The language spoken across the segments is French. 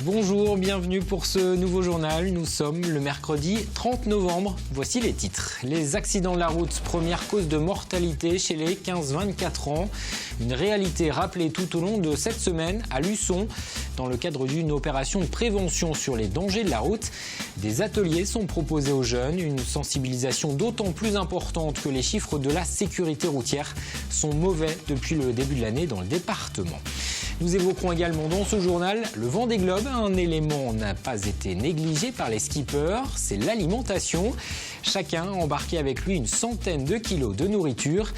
Bonjour, bienvenue pour ce nouveau journal. Nous sommes le mercredi 30 novembre. Voici les titres. Les accidents de la route, première cause de mortalité chez les 15-24 ans. Une réalité rappelée tout au long de cette semaine à Luçon. Dans le cadre d'une opération de prévention sur les dangers de la route, des ateliers sont proposés aux jeunes. Une sensibilisation d'autant plus importante que les chiffres de la sécurité routière sont mauvais depuis le début de l'année dans le département. Nous évoquerons également dans ce journal le Vendée Globe. Un élément n'a pas été négligé par les skippers, c'est l'alimentation. Chacun a embarqué avec lui une centaine de kilos de nourriture.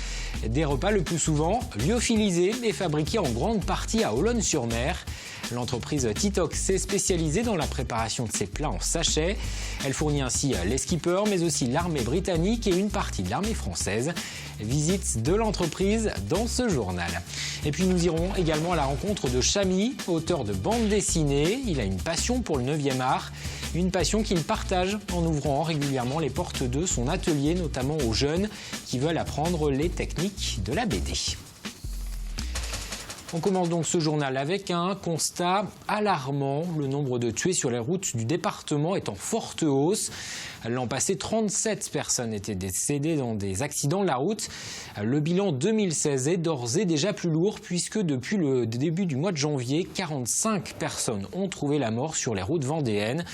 Des repas le plus souvent lyophilisés et fabriqués en grande partie à Olonne-sur-Mer. L'entreprise Titox est spécialisée dans la préparation de ces plats en sachet. Elle fournit ainsi les skippers, mais aussi l'armée britannique et une partie de l'armée française. Visite de l'entreprise dans ce journal. Et puis nous irons également à la rencontre de Chamy, auteur de bande dessinée. Il a une passion pour le 9e art, une passion qu'il partage en ouvrant régulièrement les portes de son atelier, notamment aux jeunes qui veulent apprendre les techniques de la BD. On commence donc ce journal avec un constat alarmant. Le nombre de tués sur les routes du département est en forte hausse. L'an passé, 37 personnes étaient décédées dans des accidents de la route. Le bilan 2016 est d'ores et déjà plus lourd puisque depuis le début du mois de janvier, 45 personnes ont trouvé la mort sur les routes vendéennes,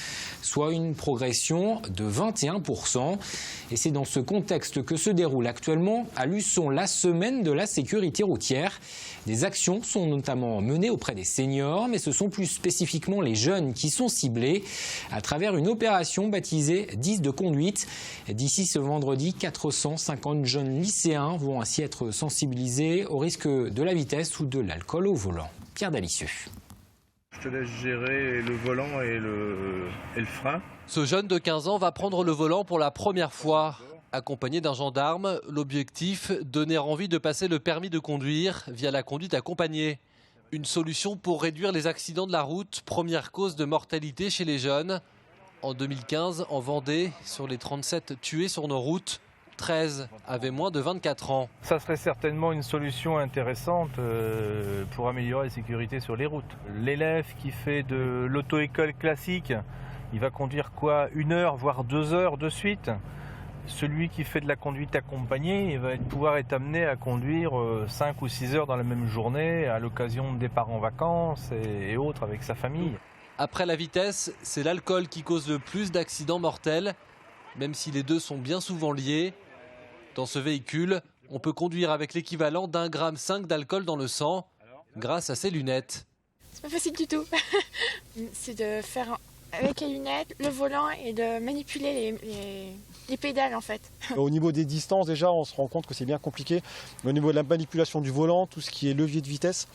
soit une progression de 21%. Et c'est dans ce contexte que se déroule actuellement à Luçon la semaine de la sécurité routière. Des actions sont notamment menées auprès des seniors, mais ce sont plus spécifiquement les jeunes qui sont ciblés à travers une opération baptisée 10 de conduite. D'ici ce vendredi, 450 jeunes lycéens vont ainsi être sensibilisés au risque de la vitesse ou de l'alcool au volant. Pierre Dalicieux. Je te laisse gérer le volant et le frein. Ce jeune de 15 ans va prendre le volant pour la première fois. Accompagné d'un gendarme, l'objectif, donner envie de passer le permis de conduire via la conduite accompagnée. Une solution pour réduire les accidents de la route, première cause de mortalité chez les jeunes. En 2015, en Vendée, sur les 37 tués sur nos routes, 13 avaient moins de 24 ans. Ça serait certainement une solution intéressante pour améliorer la sécurité sur les routes. L'élève qui fait de l'auto-école classique, il va conduire quoi, 1 heure, voire 2 heures de suite. Celui qui fait de la conduite accompagnée, il va pouvoir être amené à conduire 5 ou 6 heures dans la même journée, à l'occasion de départ en vacances et autres avec sa famille. Après la vitesse, c'est l'alcool qui cause le plus d'accidents mortels, même si les deux sont bien souvent liés. Dans ce véhicule, on peut conduire avec l'équivalent d'1,5 g d'alcool dans le sang, grâce à ses lunettes. C'est pas facile du tout. C'est de faire avec les lunettes, le volant et de manipuler les pédales en fait. Au niveau des distances déjà, on se rend compte que c'est bien compliqué. Au niveau de la manipulation du volant, tout ce qui est levier de vitesse,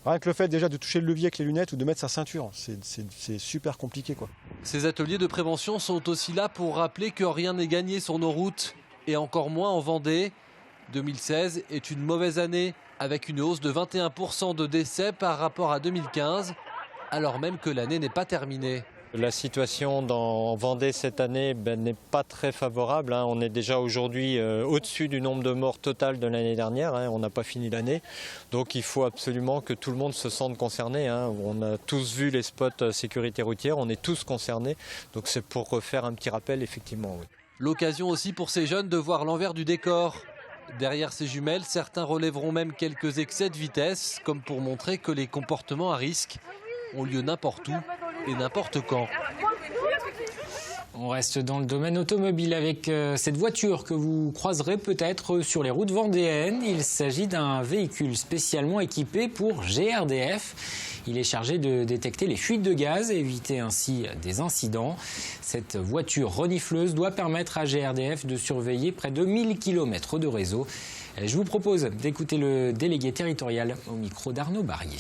rien que le fait déjà de toucher le levier avec les lunettes ou de mettre sa ceinture, c'est super compliqué, quoi. Ces ateliers de prévention sont aussi là pour rappeler que rien n'est gagné sur nos routes et encore moins en Vendée. 2016 est une mauvaise année avec une hausse de 21% de décès par rapport à 2015, alors même que l'année n'est pas terminée. La situation en Vendée cette année n'est pas très favorable. On est déjà aujourd'hui au-dessus du nombre de morts total de l'année dernière. On n'a pas fini l'année. Donc il faut absolument que tout le monde se sente concerné. On a tous vu les spots sécurité routière, on est tous concernés. Donc c'est pour faire un petit rappel, effectivement. Oui. L'occasion aussi pour ces jeunes de voir l'envers du décor. Derrière ces jumelles, certains relèveront même quelques excès de vitesse, comme pour montrer que les comportements à risque ont lieu n'importe où et n'importe quand. On reste dans le domaine automobile avec cette voiture que vous croiserez peut-être sur les routes vendéennes. Il s'agit d'un véhicule spécialement équipé pour GRDF. Il est chargé de détecter les fuites de gaz et éviter ainsi des incidents. Cette voiture renifleuse doit permettre à GRDF de surveiller près de 1000 km de réseau. Je vous propose d'écouter le délégué territorial au micro d'Arnaud Barrier.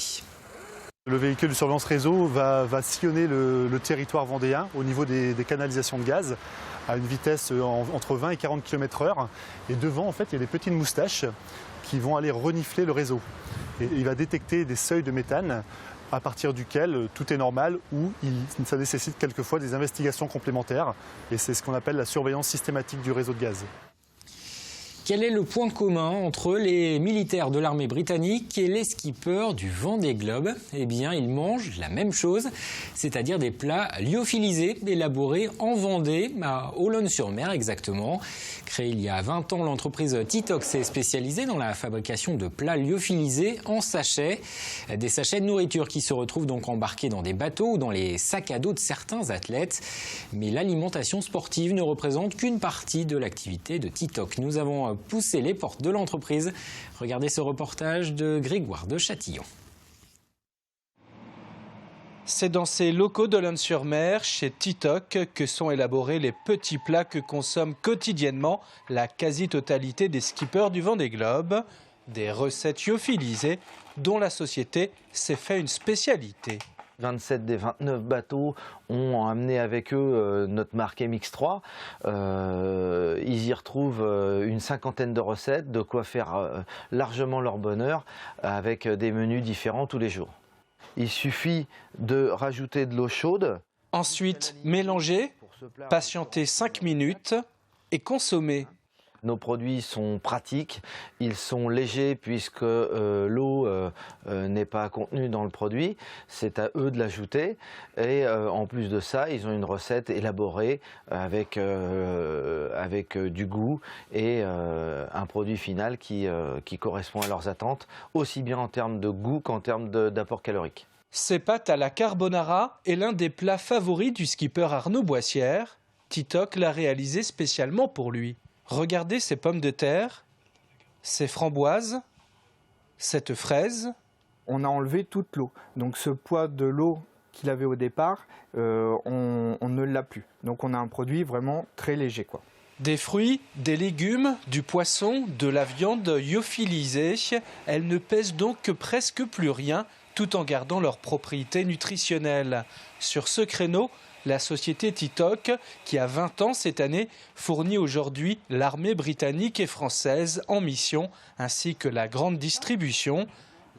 Le véhicule de surveillance réseau va sillonner le territoire vendéen au niveau des canalisations de gaz à une vitesse entre 20 et 40 km/h. Et devant, en fait, il y a des petites moustaches qui vont aller renifler le réseau. Et il va détecter des seuils de méthane à partir duquel tout est normal ou ça nécessite quelquefois des investigations complémentaires. Et c'est ce qu'on appelle la surveillance systématique du réseau de gaz. Quel est le point commun entre les militaires de l'armée britannique et les skippers du Vendée Globe? Eh bien, ils mangent la même chose, c'est-à-dire des plats lyophilisés, élaborés en Vendée, à Olonne-sur-Mer exactement. Créée il y a 20 ans, l'entreprise Titoc s'est spécialisée dans la fabrication de plats lyophilisés en sachets. Des sachets de nourriture qui se retrouvent donc embarqués dans des bateaux ou dans les sacs à dos de certains athlètes. Mais l'alimentation sportive ne représente qu'une partie de l'activité de Titoc. Nous avons poussé les portes de l'entreprise. Regardez ce reportage de Grégoire de Châtillon. C'est dans ces locaux d'Olonne-sur-Mer, chez Titoc, que sont élaborés les petits plats que consomment quotidiennement la quasi-totalité des skippers du Vendée Globe. Des recettes lyophilisées dont la société s'est fait une spécialité. 27 des 29 bateaux ont amené avec eux notre marque MX3. Ils y retrouvent une cinquantaine de recettes, de quoi faire largement leur bonheur avec des menus différents tous les jours. Il suffit de rajouter de l'eau chaude. Ensuite, mélanger, patienter 5 minutes et consommer. Nos produits sont pratiques, ils sont légers puisque l'eau n'est pas contenue dans le produit, c'est à eux de l'ajouter et en plus de ça, ils ont une recette élaborée avec du goût et un produit final qui correspond à leurs attentes, aussi bien en termes de goût qu'en termes d'apport calorique. Ces pâtes à la carbonara est l'un des plats favoris du skipper Arnaud Boissière. Titoc l'a réalisé spécialement pour lui. Regardez ces pommes de terre, ces framboises, cette fraise. On a enlevé toute l'eau. Donc ce poids de l'eau qu'il avait au départ, on ne l'a plus. Donc on a un produit vraiment très léger, quoi. Des fruits, des légumes, du poisson, de la viande lyophilisée. Elles ne pèsent donc que presque plus rien, tout en gardant leurs propriétés nutritionnelles. Sur ce créneau, la société Titoc, qui a 20 ans cette année, fournit aujourd'hui l'armée britannique et française en mission, ainsi que la grande distribution.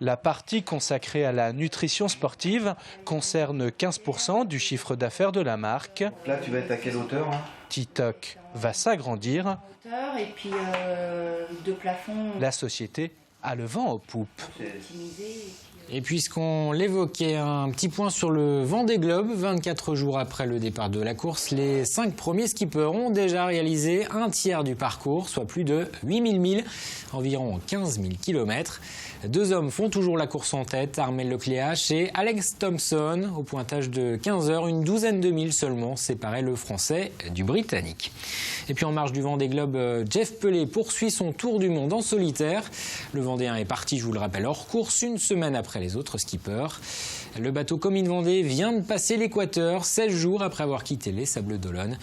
La partie consacrée à la nutrition sportive concerne 15% du chiffre d'affaires de la marque. Là, tu vas être à quelle hauteur hein? Titoc va s'agrandir. Et puis de plafond. La société a le vent aux poupes. Et puisqu'on l'évoquait, un petit point sur le Vendée Globe. 24 jours après le départ de la course, les 5 premiers skippers ont déjà réalisé un tiers du parcours, soit plus de 8000 milles, environ 15 000 km. 2 hommes font toujours la course en tête, Armel Lecléache et Alex Thompson. Au pointage de 15 heures, une douzaine de milles seulement séparaient le Français du Britannique. Et puis en marge du Vendée Globe, Jeff Pelé poursuit son tour du monde en solitaire. Le Vendéen est parti, je vous le rappelle, hors course une semaine après les autres skippers. Le bateau Comines Vendée vient de passer l'équateur 16 jours après avoir quitté les Sables d'Olonne.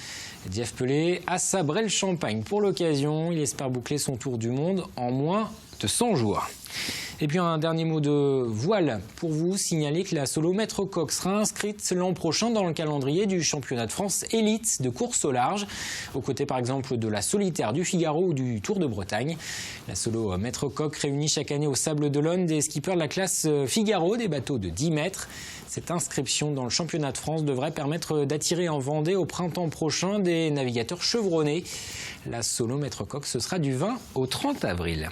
Jeff Pelé a sabré le champagne pour l'occasion. Il espère boucler son tour du monde en moins de 100 jours. Et puis un dernier mot de voile pour vous signaler que la solo maître coq sera inscrite l'an prochain dans le calendrier du championnat de France élite de course au large, aux côtés par exemple de la solitaire du Figaro ou du Tour de Bretagne. La solo maître coq réunit chaque année aux Sables d'Olonne des skippers de la classe Figaro, des bateaux de 10 mètres. Cette inscription dans le championnat de France devrait permettre d'attirer en Vendée au printemps prochain des navigateurs chevronnés. La solo maître coq, ce sera du 20 au 30 avril.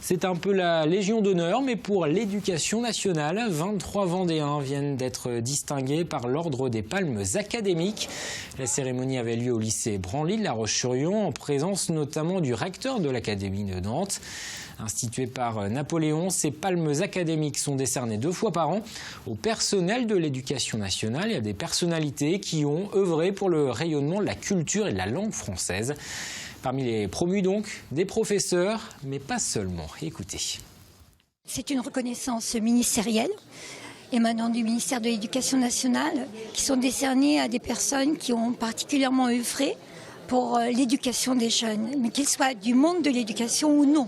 C'est un peu la Légion d'honneur, mais pour l'éducation nationale, 23 Vendéens viennent d'être distingués par l'ordre des Palmes académiques. La cérémonie avait lieu au lycée Branly de La Roche-sur-Yon, en présence notamment du recteur de l'Académie de Nantes. Instituées par Napoléon, ces palmes académiques sont décernées 2 fois par an au personnel de l'éducation nationale et à des personnalités qui ont œuvré pour le rayonnement de la culture et de la langue française. Parmi les promus donc, des professeurs, mais pas seulement. Écoutez. C'est une reconnaissance ministérielle émanant du ministère de l'Éducation nationale qui sont décernées à des personnes qui ont particulièrement œuvré pour l'éducation des jeunes, mais qu'ils soient du monde de l'éducation ou non.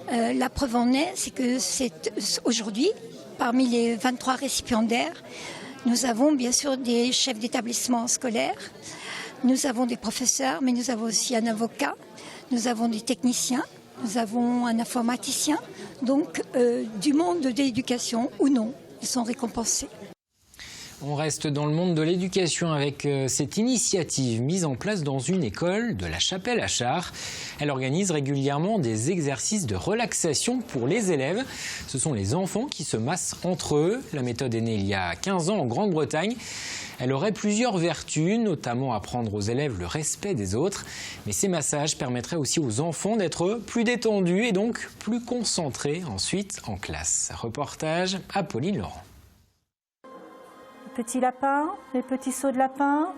La preuve en est, c'est que aujourd'hui, parmi les 23 récipiendaires, nous avons bien sûr des chefs d'établissement scolaire, nous avons des professeurs, mais nous avons aussi un avocat, nous avons des techniciens, nous avons un informaticien, donc du monde de l'éducation ou non, ils sont récompensés. On reste dans le monde de l'éducation avec cette initiative mise en place dans une école de la Chapelle-Achard. Elle organise régulièrement des exercices de relaxation pour les élèves. Ce sont les enfants qui se massent entre eux. La méthode est née il y a 15 ans en Grande-Bretagne. Elle aurait plusieurs vertus, notamment apprendre aux élèves le respect des autres. Mais ces massages permettraient aussi aux enfants d'être plus détendus et donc plus concentrés ensuite en classe. Reportage Apolline Laurent. Petits lapins, les petits sauts de lapin.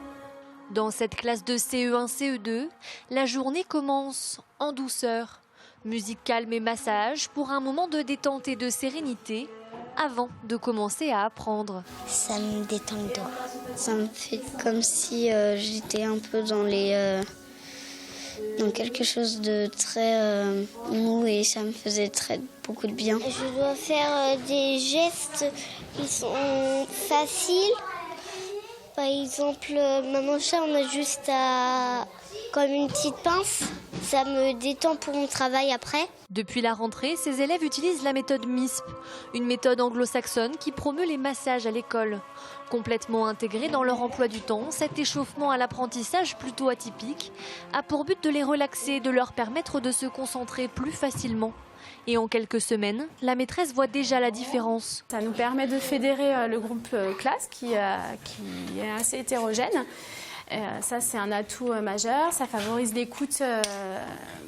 Dans cette classe de CE1, CE2, la journée commence en douceur. Musique calme et massage pour un moment de détente et de sérénité avant de commencer à apprendre. Ça me détend le dos. Ça me fait comme si j'étais un peu dans quelque chose de très mou et ça me faisait beaucoup de bien. Je dois faire des gestes qui sont faciles. Par exemple, maman chat, on a juste comme une petite pince. Ça me détend pour mon travail après. Depuis la rentrée, ces élèves utilisent la méthode MISP, une méthode anglo-saxonne qui promeut les massages à l'école. Complètement intégré dans leur emploi du temps, cet échauffement à l'apprentissage plutôt atypique a pour but de les relaxer et de leur permettre de se concentrer plus facilement. Et en quelques semaines, la maîtresse voit déjà la différence. Ça nous permet de fédérer le groupe classe qui est assez hétérogène. Ça, c'est un atout majeur. Ça favorise l'écoute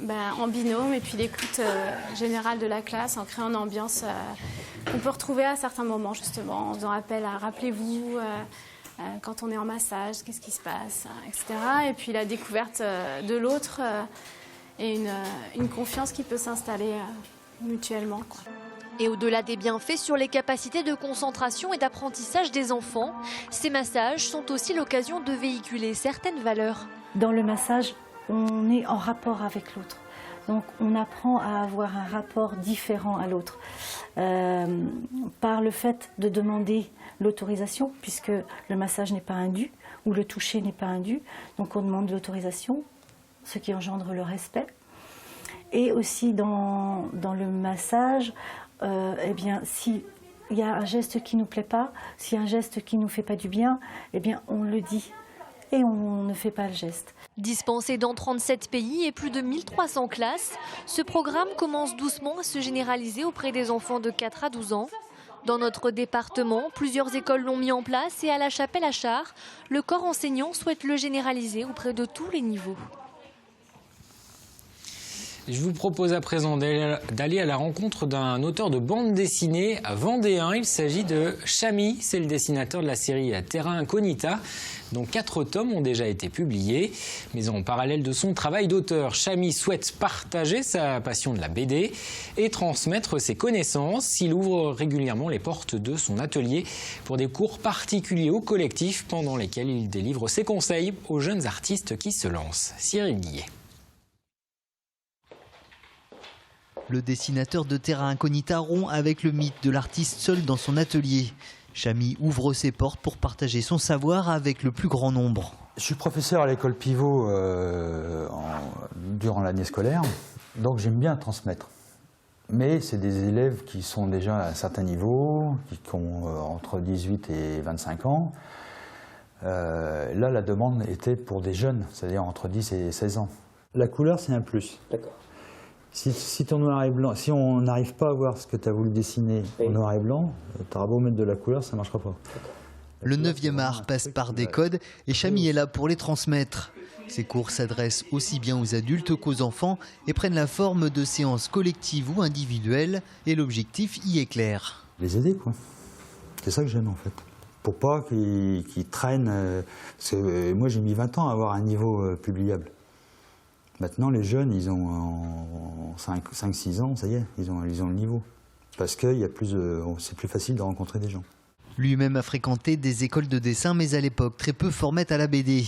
en binôme et puis l'écoute générale de la classe en créant une ambiance qu'on peut retrouver à certains moments, justement, en faisant appel à rappelez-vous, quand on est en massage, qu'est-ce qui se passe, etc. Et puis la découverte de l'autre et une confiance qui peut s'installer mutuellement, quoi. Et au-delà des bienfaits sur les capacités de concentration et d'apprentissage des enfants, ces massages sont aussi l'occasion de véhiculer certaines valeurs. Dans le massage, on est en rapport avec l'autre. Donc on apprend à avoir un rapport différent à l'autre. Par le fait de demander l'autorisation, puisque le massage n'est pas un dû, ou le toucher n'est pas un dû. Donc on demande l'autorisation, ce qui engendre le respect. Et aussi dans le massage, s'il y a un geste qui ne nous plaît pas, s'il y a un geste qui ne nous fait pas du bien, on le dit et on ne fait pas le geste. Dispensé dans 37 pays et plus de 1300 classes, ce programme commence doucement à se généraliser auprès des enfants de 4 à 12 ans. Dans notre département, plusieurs écoles l'ont mis en place et à la Chapelle-Achard, le corps enseignant souhaite le généraliser auprès de tous les niveaux. Je vous propose à présent d'aller à la rencontre d'un auteur de bande dessinée vendéen. Il s'agit de Chamy, c'est le dessinateur de la série Terra Incognita, dont 4 tomes ont déjà été publiés. Mais en parallèle de son travail d'auteur, Chamy souhaite partager sa passion de la BD et transmettre ses connaissances. Il ouvre régulièrement les portes de son atelier pour des cours particuliers au collectif pendant lesquels il délivre ses conseils aux jeunes artistes qui se lancent. Cyril Guillet. Le dessinateur de Terra Incognita rompt avec le mythe de l'artiste seul dans son atelier. Chamy ouvre ses portes pour partager son savoir avec le plus grand nombre. Je suis professeur à l'école Pivot durant l'année scolaire, donc j'aime bien transmettre. Mais c'est des élèves qui sont déjà à un certain niveau, qui ont entre 18 et 25 ans. Là, la demande était pour des jeunes, c'est-à-dire entre 10 et 16 ans. La couleur, c'est un plus. D'accord. Si ton noir et blanc, si on n'arrive pas à voir ce que tu as voulu dessiner en noir et blanc, tu auras beau mettre de la couleur, ça ne marchera pas. Le 9e art passe par des codes et Chamy est là pour les transmettre. Ces cours s'adressent aussi bien aux adultes qu'aux enfants et prennent la forme de séances collectives ou individuelles et l'objectif y est clair. Les aider, quoi. C'est ça que j'aime en fait. Pour pas qu'ils traînent. Parce que moi j'ai mis 20 ans à avoir un niveau publiable. Maintenant, les jeunes, ils ont 5-6 ans, ça y est, ils ont le niveau. Parce que c'est plus facile de rencontrer des gens. Lui-même a fréquenté des écoles de dessin, mais à l'époque très peu formaient à la BD.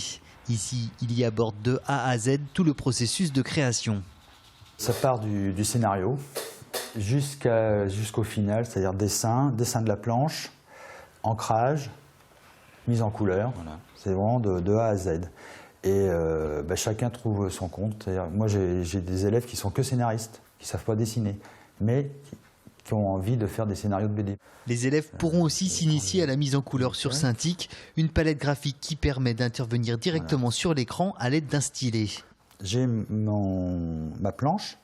Ici, il y aborde de A à Z tout le processus de création. Ça part du scénario jusqu'au final, c'est-à-dire dessin de la planche, ancrage, mise en couleur. Voilà. C'est vraiment de A à Z. Et chacun trouve son compte. Moi, j'ai des élèves qui sont que scénaristes, qui ne savent pas dessiner, mais qui ont envie de faire des scénarios de BD. Les élèves pourront aussi s'initier à la mise en couleur sur Cintiq, une palette graphique qui permet d'intervenir directement sur l'écran à l'aide d'un stylet. J'ai ma planche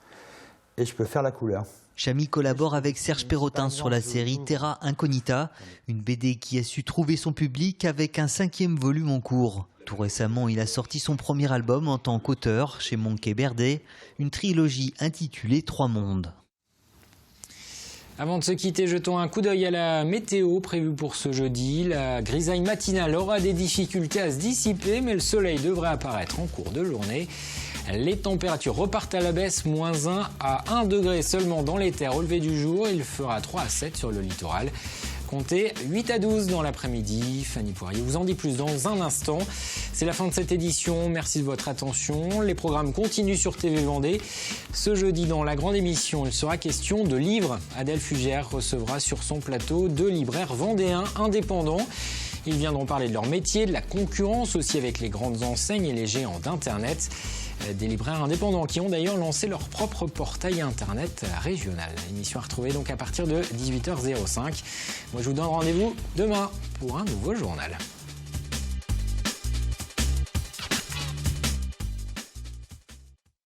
et je peux faire la couleur. Chamy collabore avec Serge Perrotin sur la série Terra Incognita, une BD qui a su trouver son public avec un 5e volume en cours. Tout récemment, il a sorti son premier album en tant qu'auteur chez Monkey Berdet, une trilogie intitulée 3 mondes. Avant de se quitter, jetons un coup d'œil à la météo prévue pour ce jeudi. La grisaille matinale aura des difficultés à se dissiper, mais le soleil devrait apparaître en cours de journée. Les températures repartent à la baisse, -1 à 1 degré seulement dans les terres au lever du jour. Il fera 3 à 7 sur le littoral. Comptez 8 à 12 dans l'après-midi. Fanny Poirier vous en dit plus dans un instant. C'est la fin de cette édition. Merci de votre attention. Les programmes continuent sur TV Vendée. Ce jeudi, dans la grande émission, il sera question de livres. Adèle Fugère recevra sur son plateau 2 libraires vendéens indépendants. Ils viendront parler de leur métier, de la concurrence aussi avec les grandes enseignes et les géants d'Internet. Des libraires indépendants qui ont d'ailleurs lancé leur propre portail Internet régional. Émission à retrouver donc à partir de 18h05. Moi je vous donne rendez-vous demain pour un nouveau journal.